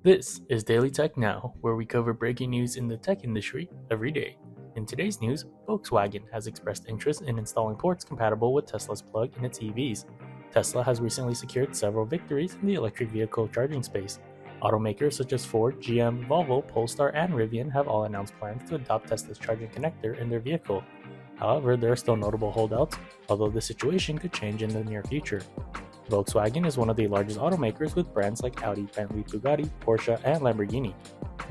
This is Daily Tech Now, where we cover breaking news in the tech industry every day. In today's news, Volkswagen has expressed interest in installing ports compatible with Tesla's plug in its EVs. Tesla has recently secured several victories in the electric vehicle charging space. Automakers such as Ford, GM, Volvo, Polestar, and Rivian have all announced plans to adopt Tesla's charging connector in their vehicle. However, there are still notable holdouts, although the situation could change in the near future. Volkswagen is one of the largest automakers with brands like Audi, Bentley, Bugatti, Porsche, and Lamborghini.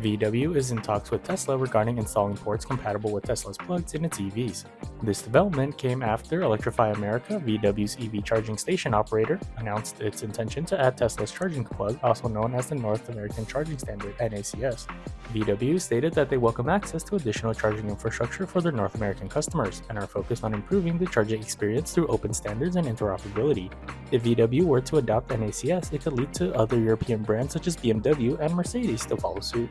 VW is in talks with Tesla regarding installing ports compatible with Tesla's plugs in its EVs. This development came after Electrify America, VW's EV charging station operator, announced its intention to add Tesla's charging plug, also known as the North American Charging Standard (NACS). VW stated that they welcome access to additional charging infrastructure for their North American customers and are focused on improving the charging experience through open standards and interoperability. If VW were to adopt NACS, it could lead to other European brands such as BMW and Mercedes to follow suit.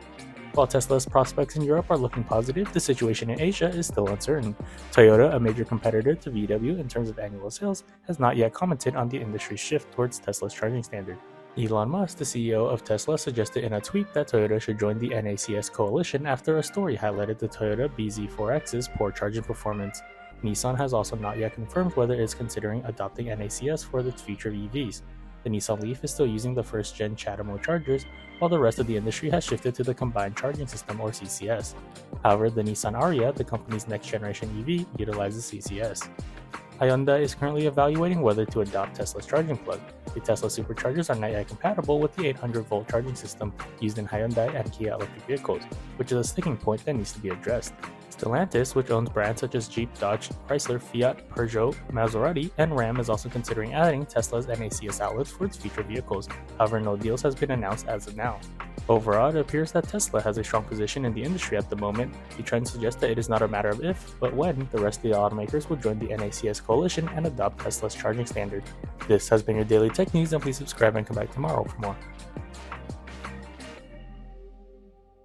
While Tesla's prospects in Europe are looking positive, the situation in Asia is still uncertain. Toyota, a major competitor to VW in terms of annual sales, has not yet commented on the industry's shift towards Tesla's charging standard. Elon Musk, the CEO of Tesla, suggested in a tweet that Toyota should join the NACS coalition after a story highlighted the Toyota BZ4X's poor charging performance. Nissan has also not yet confirmed whether it is considering adopting NACS for its future EVs. The Nissan Leaf is still using the first-gen CHAdeMO chargers, while the rest of the industry has shifted to the Combined Charging System or CCS. However, the Nissan Ariya, the company's next-generation EV, utilizes CCS. Hyundai is currently evaluating whether to adopt Tesla's charging plug. The Tesla superchargers are not yet compatible with the 800-volt charging system used in Hyundai and Kia electric vehicles, which is a sticking point that needs to be addressed. Stellantis, which owns brands such as Jeep, Dodge, Chrysler, Fiat, Peugeot, Maserati, and Ram, is also considering adding Tesla's NACS outlets for its future vehicles. However, no deals has been announced as of now. Overall, it appears that Tesla has a strong position in the industry at the moment. The trend suggests that it is not a matter of if, but when the rest of the automakers will join the NACS coalition and adopt Tesla's charging standard. This has been your Daily Tech News, and please subscribe and come back tomorrow for more.